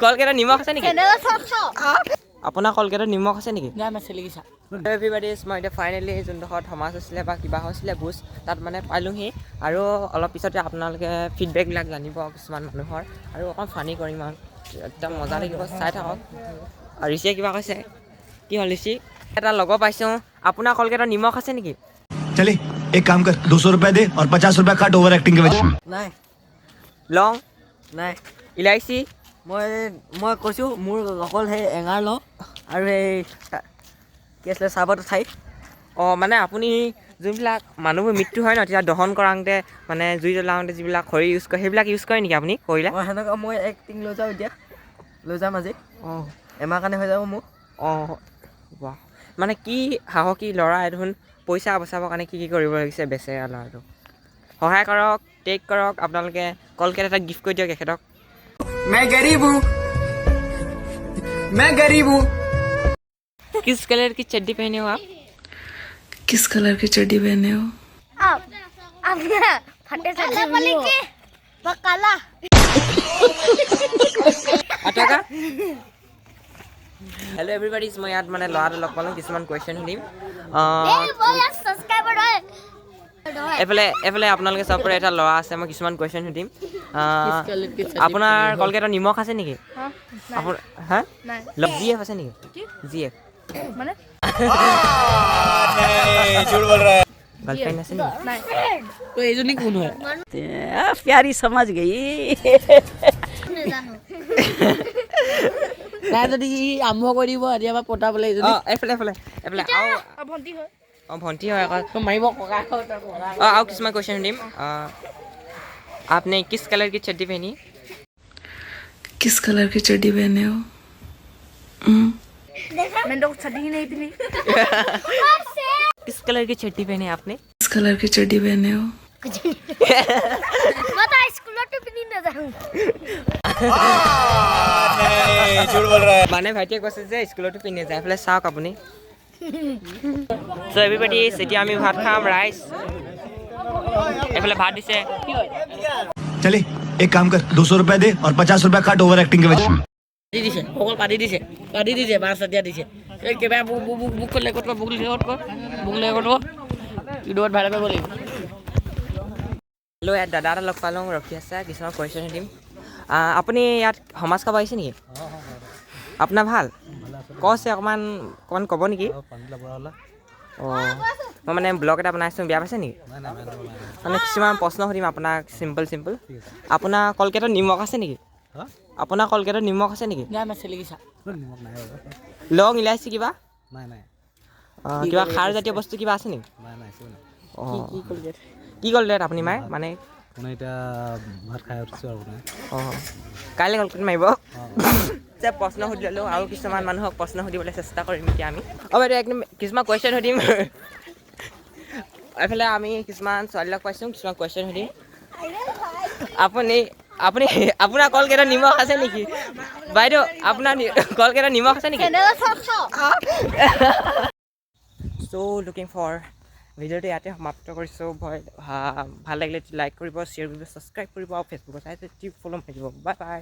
কলকেটত নিমখ আছে নেকি আপোনাৰ কলকেটত নিমখ আছে নেকি এভৰিবডি মই এতিয়া ফাইনেলি যোনডোখৰত সমাজ হৈছিলে বা কিবা হৈছিলে বুজ তাত মানে পালোহি আৰু অলপ পিছতে আপোনালোকে ফিডবেকবিলাক জানিব কিছুমান মানুহৰ আৰু অকণ ফানি কৰিম আৰু একদম মজা লাগিব চাই থাকক আৰু ঋষিয়ে কিবা কৈছে কি হ'ল ঋষি এটা লগৰ পাইছোঁ আপোনাৰ কলকেটত নিমখ আছে নেকি चले एक काम कर 200 रुपए दे और 50 रुपए काट ओवर एक्टिंग के वजह নাই লং নাই ইলাইচি মই কৈছোঁ মোৰ অকল সেই এঙাৰ লওঁ আৰু এই কি আছিলে চাহপাতৰ ঠাই অঁ মানে আপুনি যোনবিলাক মানুহবোৰ মৃত্যু হয় ন তেতিয়া দহন কৰাওঁতে মানে জুই জ্বলাওঁতে যিবিলাক খৰি ইউজ কৰে সেইবিলাক ইউজ কৰে নেকি আপুনি কৰিলে মই সেনেকুৱা মই এক্টিং লৈ যাওঁ এতিয়া লৈ যাম আজি অঁ এমাহ কাৰণে হৈ যাব মোক অঁ বাহ মানে কি সাহসী ল'ৰা দেখোন পইচা বচাবৰ কাৰণে কি কৰিব লাগিছে বেচেৰা ল'ৰাটো সহায় কৰক টেক কৰক আপোনালোকে কলকেট এটা গিফ্ট কৰি দিয়ক এখেতক किस कलर की चड्डी पहने हो आप किस कलर की चड्डी पहने हो फटे से काला अटका हेलो एवरीबॉडी मैं यार मैंने लड़ा लग पालो किसान क्वेश्चन सुनिम এফালে আপোনালোকে চাব পাৰে এটা ল'ৰা আছে মই কিছুমান কুৱেশ্যন সুধিম আপোনাৰ কলকেটত নিমখ আছে নেকি হা জি এফ আছে নেকি জি এফ গাৰ্লফ্ৰেণ্ড আছে নেকি এইজনী কোন হয় প্যাरी समझ गई নাই যদি আৰম্ভ কৰি দিব এতিয়া পৰা পতাবলৈ এইজনী এফালে অঁ ভণ্টি হয় আকৌ মাৰিব ককা আৰু কিছুমান কুৱেশ্যন সুধিম आपने किस कलर की चड्डी पहनी किस कलर की चड्डी पहने हो मैंने तो चड्डी ही नहीं पहनी किस कलर की चड्डी पहनी आपने किस कलर की चड्डी पहने हो मैं तो स्कूल तो पहनी ना जाऊं মানে ভাইটিয়ে কৈছে যে স্কুলতো পিন্ধি যায় এফালে চাওক আপুনি চ' এভৰিবডি এতিয়া আমি ভাত খাম ৰাইচ এফালে ভাত দিছে चले एक काम कर 200 रुपए दे और 50 रुपए काट ओवर एक्टिंग के वजह দিছে অকল পাতি দিছে বাছ এতিয়া দিছে এই কিবা বুক কৰিলে ক'ত বুক লিখত ভিডিঅ'ত ভাইৰেল কৰিব লাগিব হেল্ল' ইয়াত দাদা এটা লগ পালোঁ ৰখি আছে কিছুমান কুৱেশ্যন সুধিম আপুনি ইয়াত সমাজ খাব আহিছে নেকি আপোনাৰ ভাল কৈছে অকণমান ক'ব নেকি অঁ মই মানে ব্লগ এটা বনাইছোঁ বেয়া পাইছে নেকি মানে কিছুমান প্ৰশ্ন সুধিম আপোনাক চিম্পল আপোনাৰ কলকেটত নিমখ আছে নেকি আপোনাৰ কলকেটত নিমখ আছে নেকি নাই চেলিকিছা লং ইলাইচি কিবা নাই কিবা খাৰ জাতীয় বস্তু কিবা আছে নেকি অঁ কি কলকেট আপুনি মায়ে মানে এতিয়া ভাত খাই উঠিছোঁ আৰু অঁ কাইলৈ কলকেট মাৰিব যে প্ৰশ্ন সুধি ল'লোঁ আৰু কিছুমান মানুহক প্ৰশ্ন সুধিবলৈ চেষ্টা কৰিম এতিয়া আমি বাইদেউ একদম কিছুমান কুৱেশ্যন সুধিম এইফালে আমি কিছুমান ছোৱালী লগ পাইছোঁ কিছুমান কুৱেশ্যন সুধিম আপোনাৰ কলকেটত নিমখ আছে নেকি বাইদেউ আপোনাৰ কলকেটত নিমখ আছে নেকি চ' লুকিং ফৰ ভিডিঅ'টো ইয়াতে সমাপ্ত কৰিছোঁ ভাল লাগিলে লাইক কৰিব শ্বেয়াৰ কৰিব ছাবস্ক্ৰাইব কৰিব আৰু ফেচবুকত চাই ফ'ল' মাৰি দিব বাই